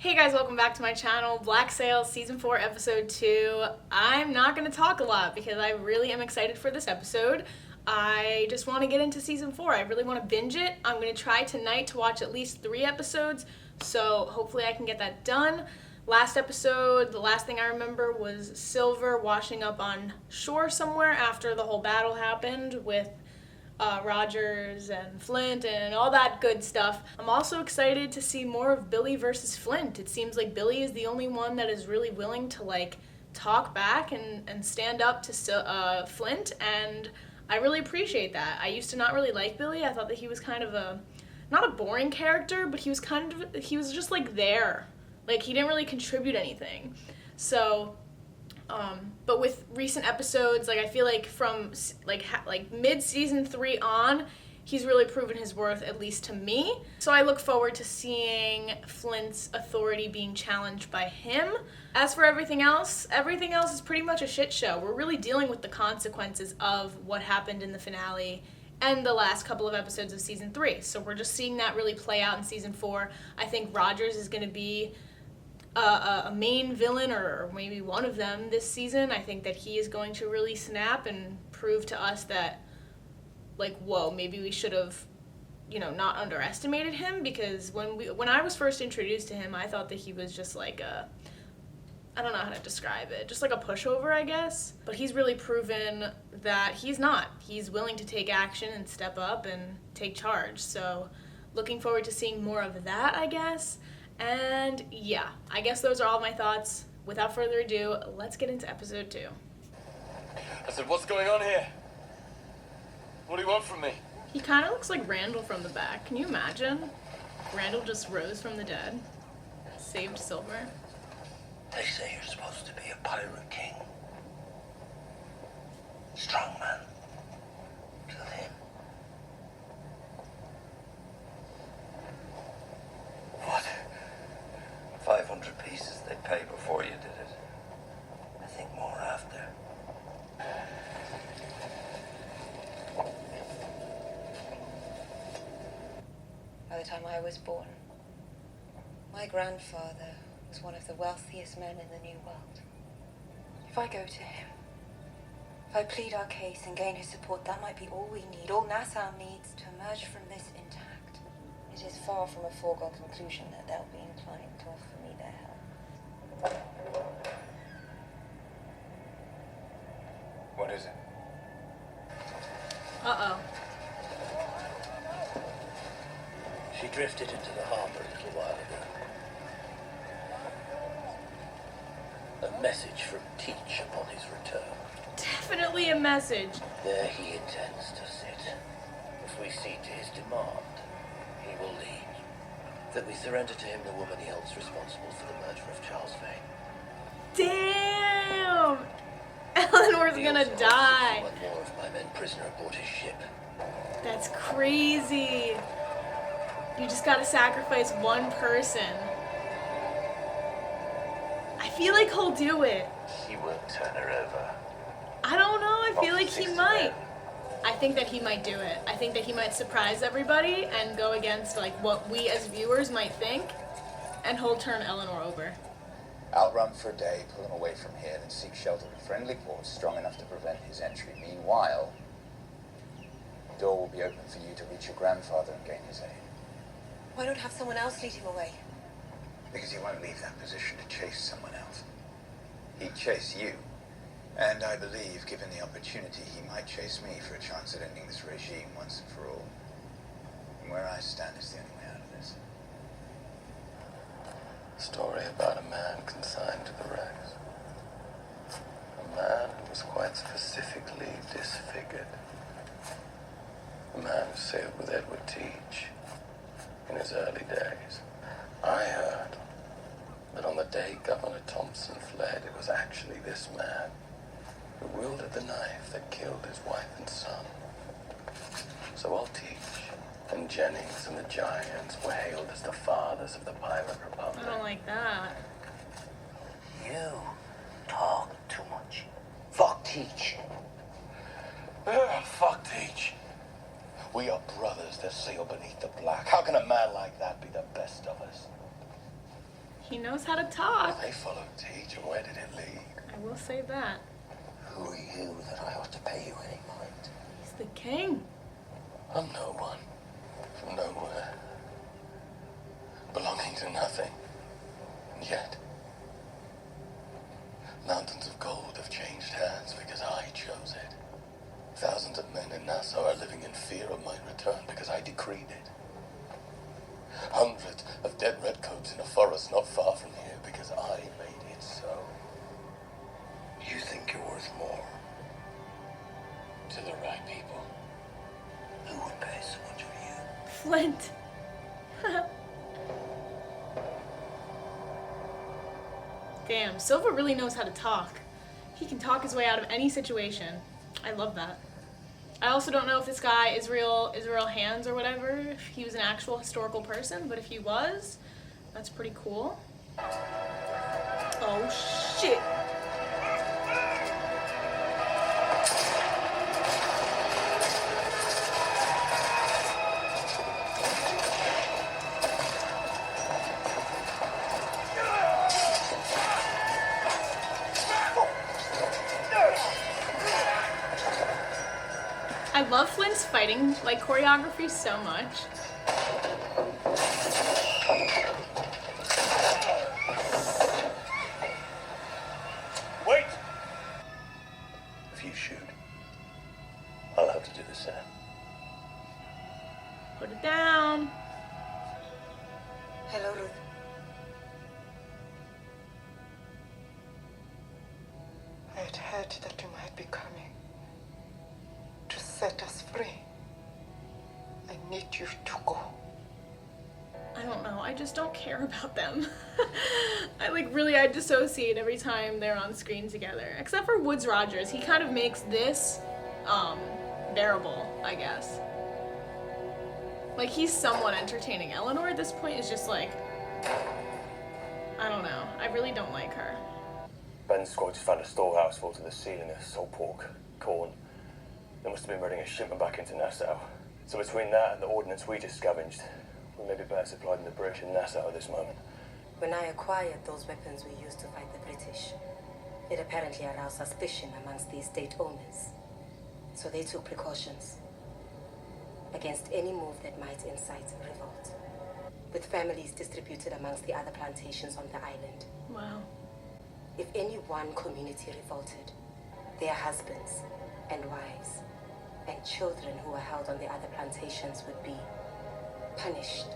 Hey guys, welcome back to my channel, Black Sails Season 4, Episode 2. I'm not going to talk a lot because I really am excited for this episode. I just want to get into Season 4. I really want to binge it. I'm going to try tonight to watch at least 3 episodes, so hopefully I can get that done. Last episode, the last thing I remember was Silver washing up on shore somewhere after the whole battle happened with Rogers and Flint and all that good stuff. I'm also excited to see more of Billy versus Flint. It seems like Billy is the only one that is really willing to talk back and stand up to Flint, and I really appreciate that. I used to not really like Billy. I thought that he was kind of not a boring character, but he was just there. He didn't really contribute anything. So but with recent episodes, I feel like from mid-season 3 on, he's really proven his worth, at least to me. So I look forward to seeing Flint's authority being challenged by him. As for everything else is pretty much a shit show. We're really dealing with the consequences of what happened in the finale and the last couple of episodes of Season 3. So we're just seeing that really play out in Season 4. I think Rogers is going to be a main villain, or maybe one of them this season. I think that he is going to really snap and prove to us that, whoa, maybe we should have, not underestimated him, because when I was first introduced to him, I thought that he was just I don't know how to describe it, just like a pushover, I guess. But he's really proven that he's not. He's willing to take action and step up and take charge. So looking forward to seeing more of that, I guess. And yeah, I guess those are all my thoughts. Without further ado, let's get into episode 2. I said, what's going on here? What do you want from me? He kind of looks like Randall from the back. Can you imagine? Randall just rose from the dead, saved Silver. They say you're supposed to be a pirate king. Strong man. Kill him. What? 500 pieces they pay before you did it. I think more after. By the time I was born, my grandfather was one of the wealthiest men in the New World. If I go to him, if I plead our case and gain his support, that might be all we need, all Nassau needs to emerge from this intact. It is far from a foregone conclusion that they'll be inclined to offer me their help. What is it? Uh-oh. She drifted into the harbor a little while ago. A message from Teach upon his return. Definitely a message. There he intends to sit. If we cede to his demand, he will leave. That we surrender to him the woman he holds responsible for the murder of Charles Vane. Damn! Eleanor's gonna die. One more of my men prisoner aboard his ship. That's crazy. You just gotta sacrifice one person. I feel like he'll do it. He won't turn her over. I don't know, I feel like he might. I think that he might do it. I think that he might surprise everybody and go against what we as viewers might think, and he'll turn Eleanor over. Outrun for a day, pull him away from here, then seek shelter in friendly ports strong enough to prevent his entry. Meanwhile, the door will be open for you to reach your grandfather and gain his aid. Why don't have someone else lead him away? Because he won't leave that position to chase someone else. He'd chase you. And I believe, given the opportunity, he might chase me for a chance at ending this regime once and for all. And where I stand is the only way out of this. Story about a man consigned to the wrecks. A man who was quite specifically disfigured. A man who sailed with Edward Teach in his early days. I heard that on the day Governor Thompson fled, it was actually this man who wielded the knife that killed his wife and son. So I'll Teach and Jennings and the Giants were hailed as the fathers of the pirate republic. I don't like that. You talk too much. Fuck Teach. Fuck Teach. We are brothers that sail beneath the black. How can a man like that be the best of us? He knows how to talk. They followed Teach, and where did it lead? I will say that. Who are you that I ought to pay you any mind? He's the king. I'm no one, from nowhere, belonging to nothing, and yet mountains of gold have changed hands because I chose it. Thousands of men in Nassau are living in fear of my return because I decreed it. Hundreds of dead redcoats in a forest not far from here because I made it so. You think you're worth more to the right people? Who would pay so much for you? Flint. Damn, Silva really knows how to talk. He can talk his way out of any situation. I love that. I also don't know if this guy, Israel Hands or whatever, if he was an actual historical person, but if he was, that's pretty cool. Oh shit. I love Flint's fighting like choreography so much. Wait! If you shoot, I'll have to do the same. Put it down. Hello, Ruth. I had heard that you might be coming to set us free. I need you to go. I don't know, I just don't care about them. I dissociate every time they're on screen together. Except for Woodes Rogers, he kind of makes this, bearable, I guess. Like, he's somewhat entertaining. Eleanor at this point is just like, I don't know, I really don't like her. Ben's squad just found a storehouse full to the ceiling of salt pork, corn. They must have been running a shipment back into Nassau. So between that and the ordnance we just scavenged, we may be better supplied than the British in Nassau at this moment. When I acquired those weapons we used to fight the British, it apparently aroused suspicion amongst the estate owners. So they took precautions against any move that might incite revolt, with families distributed amongst the other plantations on the island. Wow. If any one community revolted, their husbands and wives and children who were held on the other plantations would be punished.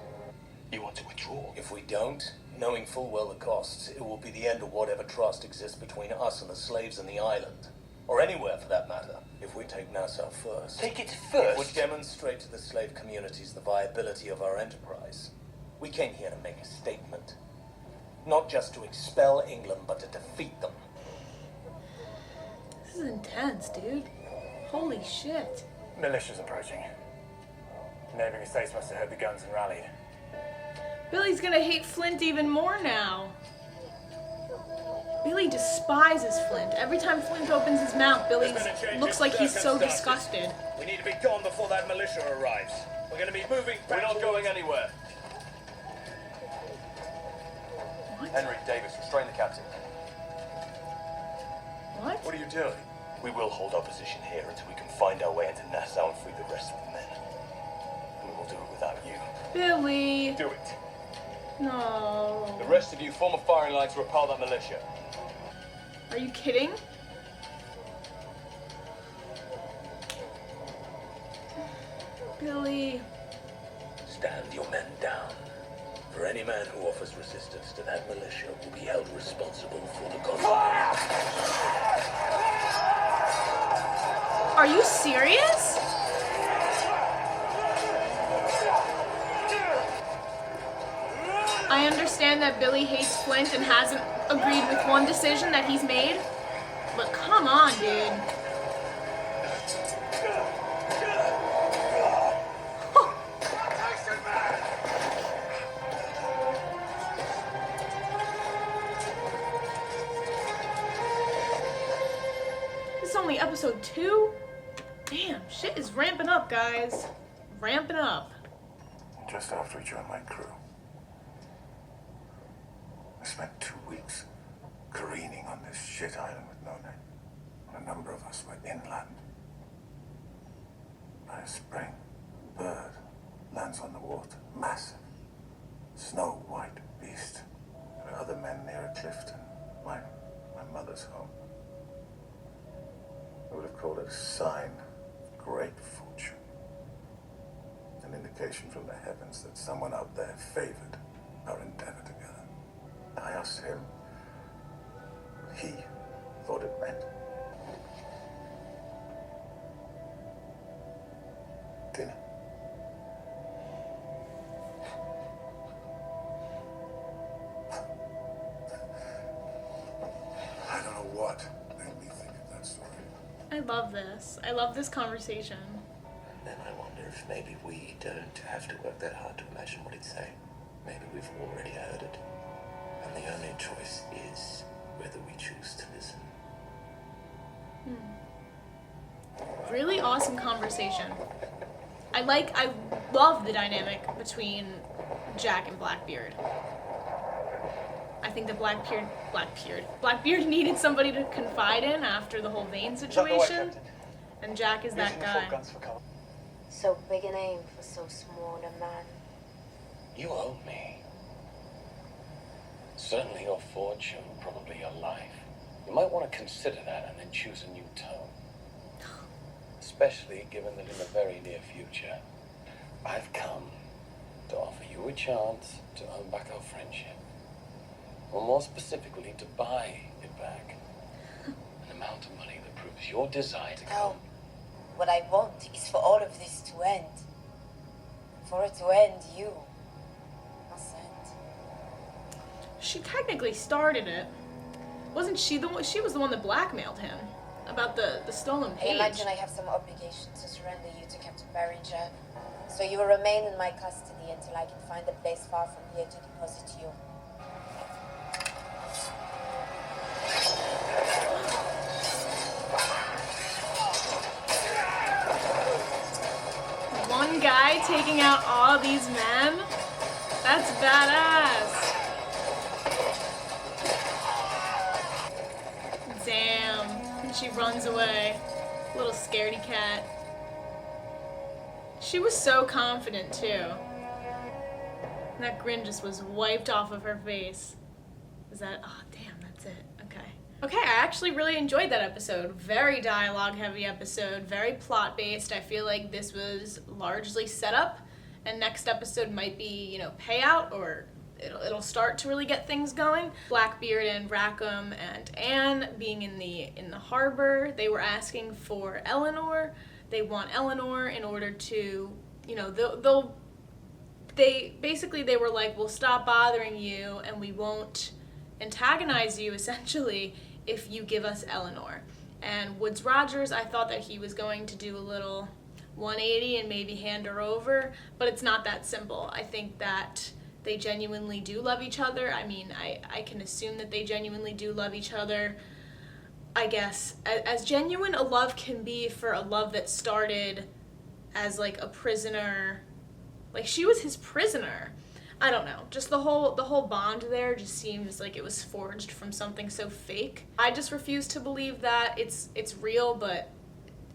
You want to withdraw? If we don't, knowing full well the costs, it will be the end of whatever trust exists between us and the slaves in the island. Or anywhere, for that matter, if we take Nassau first. Take it It first. would demonstrate to the slave communities the viability of our enterprise. We came here to make a statement. Not just to expel England, but to defeat them. This is intense, dude. Holy shit. Militia's approaching. The neighboring estates must have heard the guns and rallied. Billy's gonna hate Flint even more now. Billy despises Flint. Every time Flint opens his mouth, Billy looks like he's so disgusted. We need to be gone before that militia arrives. We're going to be moving back. We're not going anywhere. Henry, Davis, restrain the captain. What? What are you doing? We will hold our position here until we can find our way into Nassau and free the rest of the men. And we will do it without you. Billy. Do it. No. The rest of you form a firing line to repel that militia. Are you kidding? Billy. Stand your men down. For any man who offers resistance to that militia will be held responsible for the consequences. Are you serious? I understand that Billy hates Flint and hasn't agreed with one decision that he's made, but come on, dude. This is only episode 2? Damn, shit is ramping up, guys. Ramping up. Just after we joined my crew, this spent 2 weeks careening on this shit island with no name. A number of us were inland. By spring, a bird lands on the water, massive, snow-white beast. There are other men near a Clifton, my mother's home. I would have called it a sign of great fortune. An indication from the heavens that someone out there favored our endeavor together. I asked him what he thought it meant. Dinner. I don't know what made me think of that story. I love this. I love this conversation. Then I wonder if maybe we don't have to work that hard to imagine what it'd say. Maybe we've already heard it. And the only choice is whether we choose to listen. Really awesome conversation. I love the dynamic between Jack and Blackbeard. I think that Blackbeard needed somebody to confide in after the whole Vane situation, and Jack is that guy. So big an aim for so small a man. You owe me. Certainly your fortune, probably your life. You might want to consider that and then choose a new tone. Especially given that in the very near future, I've come to offer you a chance to earn back our friendship. Or more specifically, to buy it back. An amount of money that proves your desire to come. No. What I want is for all of this to end. For it to end, you must end. She technically started it. Wasn't she the one? She was the one that blackmailed him about the stolen I page. imagine I have some obligation to surrender you to Captain Barringer. So you will remain in my custody until I can find a place far from here to deposit you. One guy taking out all these men? That's badass. Damn. And she runs away. Little scaredy cat. She was so confident too. And that grin just was wiped off of her face. Is that, oh damn, that's it. Okay. Okay, I actually really enjoyed that episode. Very dialogue heavy episode, very plot based. I feel like this was largely set up, and next episode might be, payout, or it'll start to really get things going. Blackbeard and Rackham and Anne being in the harbor, they were asking for Eleanor. They want Eleanor in order to, they were like, we'll stop bothering you and we won't antagonize you essentially if you give us Eleanor. And Woods Rogers, I thought that he was going to do a little 180 and maybe hand her over, but it's not that simple. I think that they genuinely do love each other. I mean, I can assume that they genuinely do love each other. I guess as genuine a love can be for a love that started as like a prisoner, like she was his prisoner. I don't know, just the whole bond there just seems like it was forged from something so fake. I just refuse to believe that it's real, but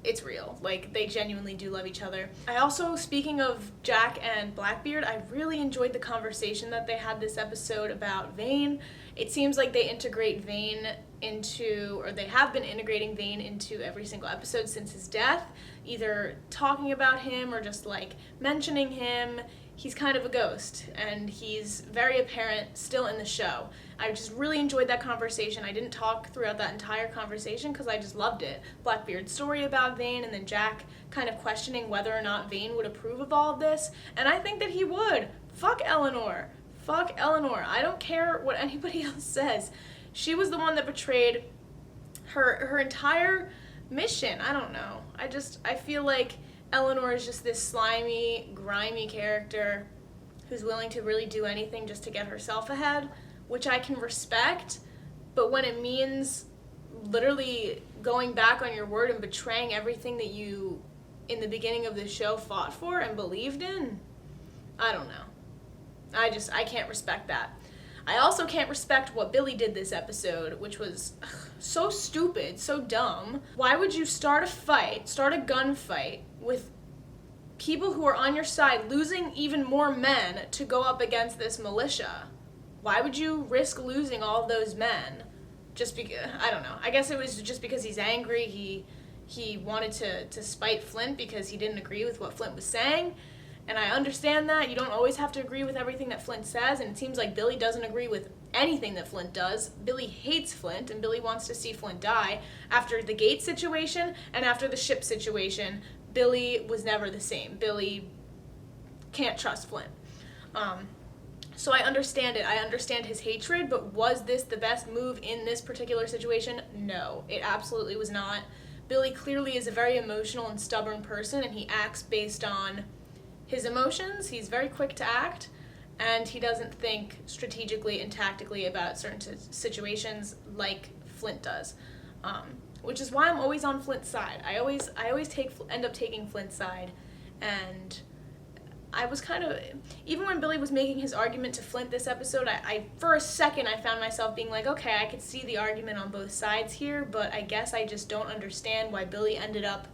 it's real. Like, they genuinely do love each other. I also, speaking of Jack and Blackbeard, I really enjoyed the conversation that they had this episode about Vane. It seems like they integrate Vane into, or they have been integrating Vane into every single episode since his death, either talking about him or just like mentioning him. He's kind of a ghost, and he's very apparent still in the show. I just really enjoyed that conversation. I didn't talk throughout that entire conversation because I just loved it. Blackbeard's story about Vane, and then Jack kind of questioning whether or not Vane would approve of all of this, and I think that he would. Fuck Eleanor. Fuck Eleanor. I don't care what anybody else says. She was the one that betrayed her entire mission. I don't know. I feel like Eleanor is just this slimy, grimy character who's willing to really do anything just to get herself ahead, which I can respect, but when it means literally going back on your word and betraying everything that you, in the beginning of the show, fought for and believed in, I don't know. I can't respect that. I also can't respect what Billy did this episode, which was so stupid, so dumb. Why would you start a gunfight with people who are on your side losing even more men to go up against this militia? Why would you risk losing all those men? Just because, I don't know. I guess it was just because he's angry. He wanted to spite Flint because he didn't agree with what Flint was saying. And I understand that. You don't always have to agree with everything that Flint says, and it seems like Billy doesn't agree with anything that Flint does. Billy hates Flint, and Billy wants to see Flint die. After the gate situation and after the ship situation, Billy was never the same. Billy can't trust Flint. So I understand it. I understand his hatred, but was this the best move in this particular situation? No, it absolutely was not. Billy clearly is a very emotional and stubborn person, and he acts based on his emotions. He's very quick to act, and he doesn't think strategically and tactically about certain situations like Flint does, which is why I'm always on Flint's side. I always end up taking Flint's side, and I was kind of, even when Billy was making his argument to Flint this episode, I for a second I found myself being like, okay, I could see the argument on both sides here, but I guess I just don't understand why Billy ended up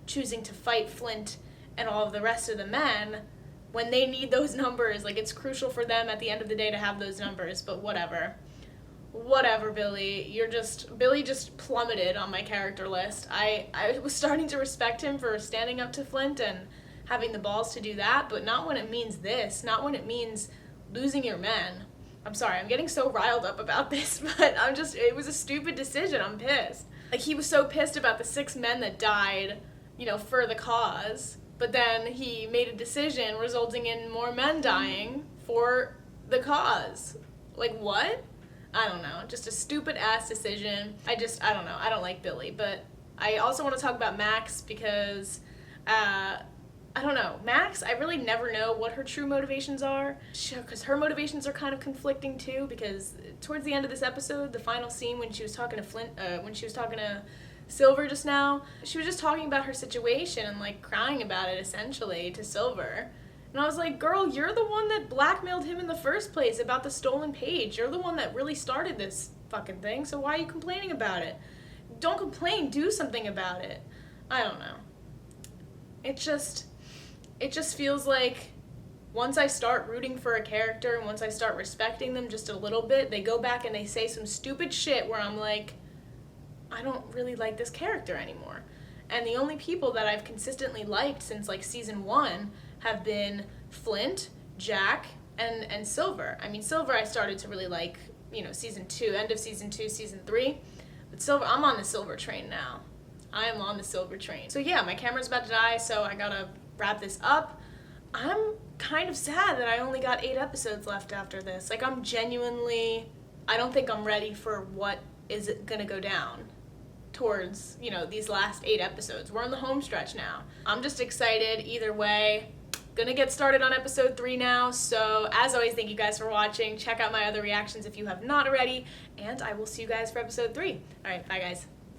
choosing to fight Flint and all of the rest of the men when they need those numbers. Like, it's crucial for them at the end of the day to have those numbers, but whatever. Whatever, Billy. Billy just plummeted on my character list. I was starting to respect him for standing up to Flint and having the balls to do that, but not when it means this. Not when it means losing your men. I'm sorry, I'm getting so riled up about this, but it was a stupid decision. I'm pissed. Like, he was so pissed about the 6 men that died, for the cause. But then he made a decision resulting in more men dying for the cause. Like, what? I don't know. Just a stupid-ass decision. I don't know. I don't like Billy. But I also want to talk about Max because, I don't know. Max, I really never know what her true motivations are. Because her motivations are kind of conflicting, too. Because towards the end of this episode, the final scene when she was talking to Silver just now, she was just talking about her situation and like crying about it essentially to Silver. And I was like, girl, you're the one that blackmailed him in the first place about the stolen page. You're the one that really started this fucking thing, so why are you complaining about it? Don't complain, do something about it. I don't know. It just feels like once I start rooting for a character and once I start respecting them just a little bit, they go back and they say some stupid shit where I'm like, I don't really like this character anymore. And the only people that I've consistently liked since like season 1 have been Flint, Jack, and Silver. I mean, Silver I started to really like, season 2, end of season 2, season 3. But Silver, I'm on the Silver train now. I am on the Silver train. So yeah, my camera's about to die, so I gotta wrap this up. I'm kind of sad that I only got 8 episodes left after this. Like, I don't think I'm ready for what is gonna go down towards, these last 8 episodes. We're on the home stretch now. I'm just excited either way. Gonna get started on episode 3 now, so as always, thank you guys for watching. Check out my other reactions if you have not already, and I will see you guys for episode 3. Alright, bye guys.